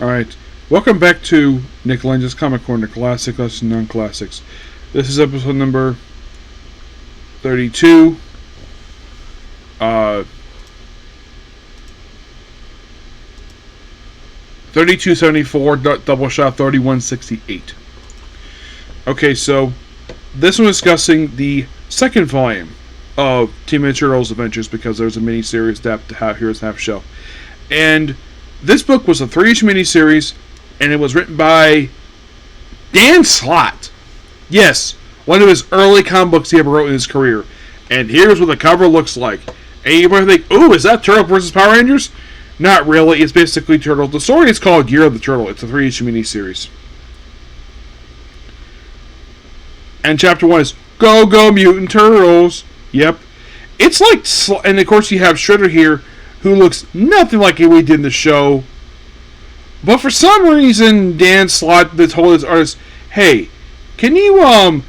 Alright, welcome back to Nick Lenz's Comic Corner, Classic Lesson Non-Classics. This is episode number 32. 3274, Doubleshot 3168. Okay, so this one is discussing the second volume of TMNT Turtles Adventures because there's a mini-series that here's half show. And this book was a 3-issue miniseries, and it was written by Dan Slott. Yes, one of his early comic books he ever wrote in his career. And here's what the cover looks like. And you might think, ooh, is that Turtle vs. Power Rangers? Not really. It's basically Turtle. The story is called Year of the Turtle. It's a 3-issue miniseries. And chapter 1 is Go Go Mutant Turtles. Yep. It's like, and of course you have Shredder here, who looks nothing like we did in the show. But for some reason, Dan Slott told his artist, hey, can you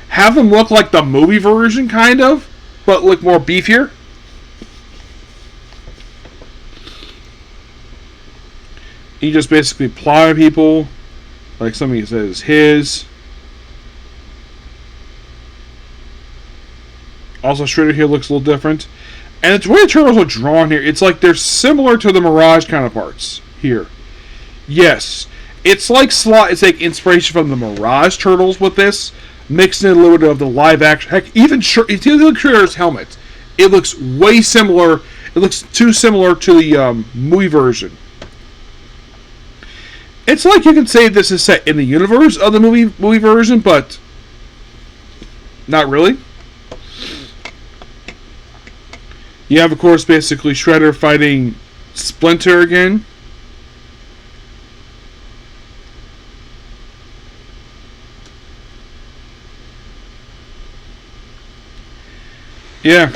have them look like the movie version, kind of, but look more beefier? He just basically ply people, like somebody says his. Also, Shredder here looks a little different. And it's the way the turtles are drawn here. It's like they're similar to the Mirage counterparts here. Yes. It's like it's like inspiration from the Mirage turtles with this, mixing in a little bit of the live action. Heck, even Shredder's helmet. It looks way similar. It looks too similar to the movie version. It's like you can say this is set in the universe of the movie version, but not really. You have, of course, basically Shredder fighting Splinter again. Yeah.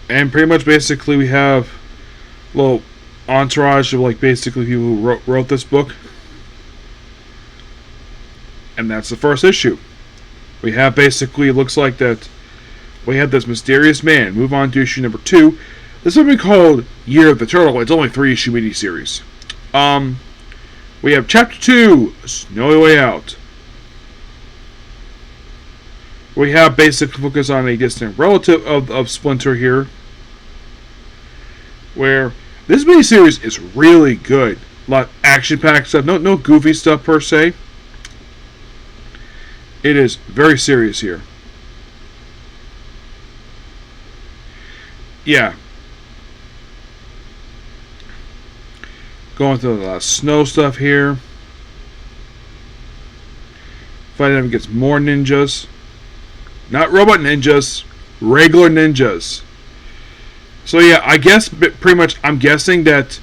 And pretty much basically we have a little entourage of like basically people who wrote this book. And that's the first issue. We have basically, it looks like that we have this mysterious man. Move on to issue number 2. This will be called Year of the Turtle. It's only 3-issue miniseries. We have chapter 2, Snowy Way Out. We have basically focus on a distant relative of Splinter here, where this miniseries is really good. A lot of action-packed stuff. No goofy stuff per se. It is very serious here. Yeah. Going through a lot of snow stuff here. Fighting up against more ninjas. Not robot ninjas. Regular ninjas. So yeah, I guess pretty much I'm guessing that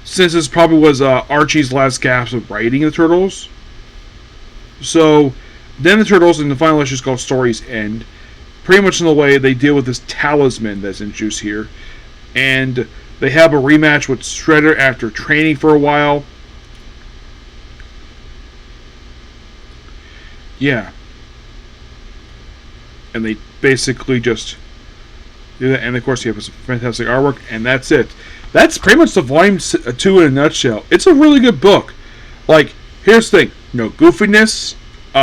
since this probably was Archie's last gasp of writing the Turtles, so then the Turtles in the final issue is called Story's End. Pretty much in the way they deal with this talisman that's introduced here, and they have a rematch with Shredder after training for a while. Yeah, and they basically just. And of course you have some fantastic artwork, and that's it. That's pretty much the volume 2 in a nutshell. It's a really good book. Like, here's the thing. No goofiness.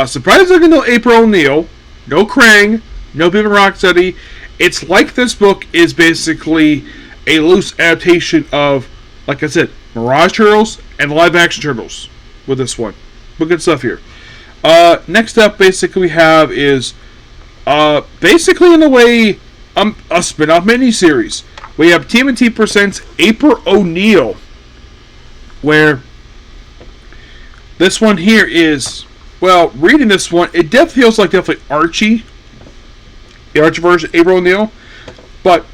Surprisingly no April O'Neil. No Krang. No Beaver Rocksteady. It's like this book is basically a loose adaptation of, like I said, Mirage Turtles and live action Turtles with this one. But good stuff here. Next up basically we have is basically in a way a spin-off miniseries. We have TMNT presents April O'Neil, where this one here is, well, reading this one, it definitely feels like definitely Archie, the Archie version, April O'Neil. But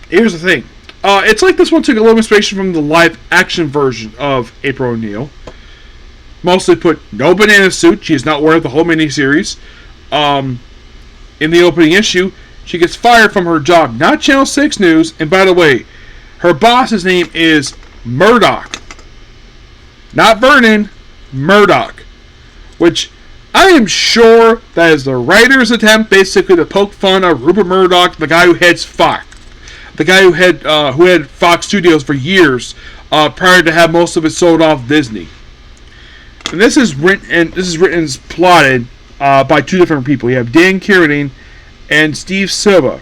here's the thing, it's like this one took a little inspiration from the live-action version of April O'Neil. Mostly put no banana suit. She is not wearing the whole miniseries. In the opening issue, she gets fired from her job. Not Channel 6 News. And by the way, her boss's name is Murdoch. Not Vernon. Murdoch. Which I am sure that is the writer's attempt, basically, to poke fun at Rupert Murdoch, the guy who heads Fox, the guy who had Fox Studios for years, prior to have most of it sold off Disney. And this is written and plotted by two different people. You have Dan Carradine and Steve Silva.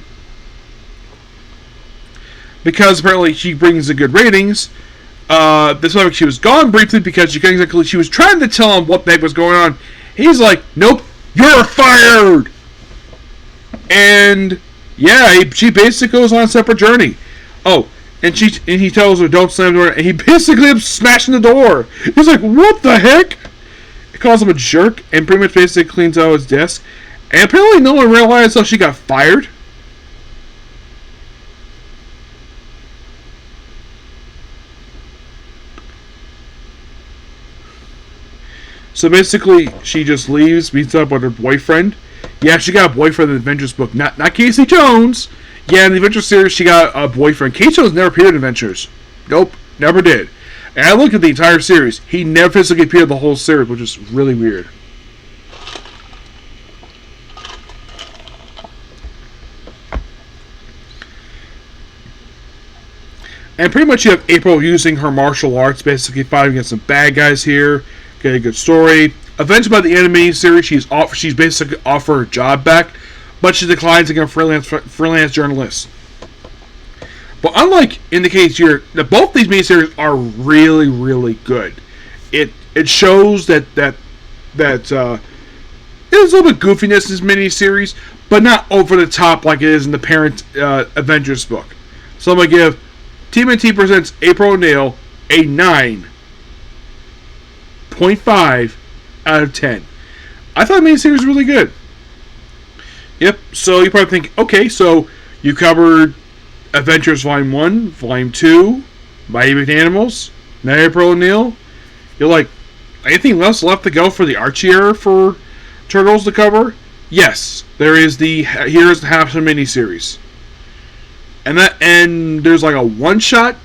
Because apparently she brings the good ratings. This was she was gone briefly because she was trying to tell him what the heck was going on. He's like, nope, you're fired. And yeah, she basically goes on a separate journey. Oh, and he tells her don't slam the door, and he basically ends up smashing the door. He's like, what the heck? He calls him a jerk and pretty much basically cleans out his desk. And apparently no one realized how she got fired. So basically, she just leaves, meets up with her boyfriend. Yeah, she got a boyfriend in the Adventures book. Not Casey Jones. Yeah, in the Adventures series, she got a boyfriend. Casey Jones never appeared in Adventures. Nope, never did. And I looked at the entire series. He never physically appeared in the whole series, which is really weird. And pretty much you have April using her martial arts, basically fighting against some bad guys here. Get a good story. Eventually, by the end of the miniseries, she's basically offered her job back, but she declines to become freelance journalist. But unlike in the case here, both these miniseries are really, really good. It shows that there's a little bit goofiness in this miniseries, but not over the top like it is in the parent Avengers book. So I'm gonna give TMNT Presents April O'Neil a 9.5 out of 10. I thought the miniseries was really good. Yep, so you probably think, okay, so you covered Adventures Volume 1, Volume 2, Mighty Big Animals, now April O'Neil. You're like, anything else left to go for the Archie era for Turtles to cover? Yes, there is the Heroes and Half a miniseries. And there's like a one-shot,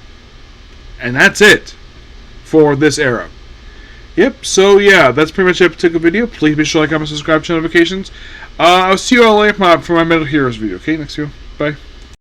and that's it for this era. Yep, so yeah, that's pretty much it for the particular video. Please be sure to like, comment, subscribe, turn notifications. I'll see you all later for my Metal Heroes video, okay? Next video. Bye.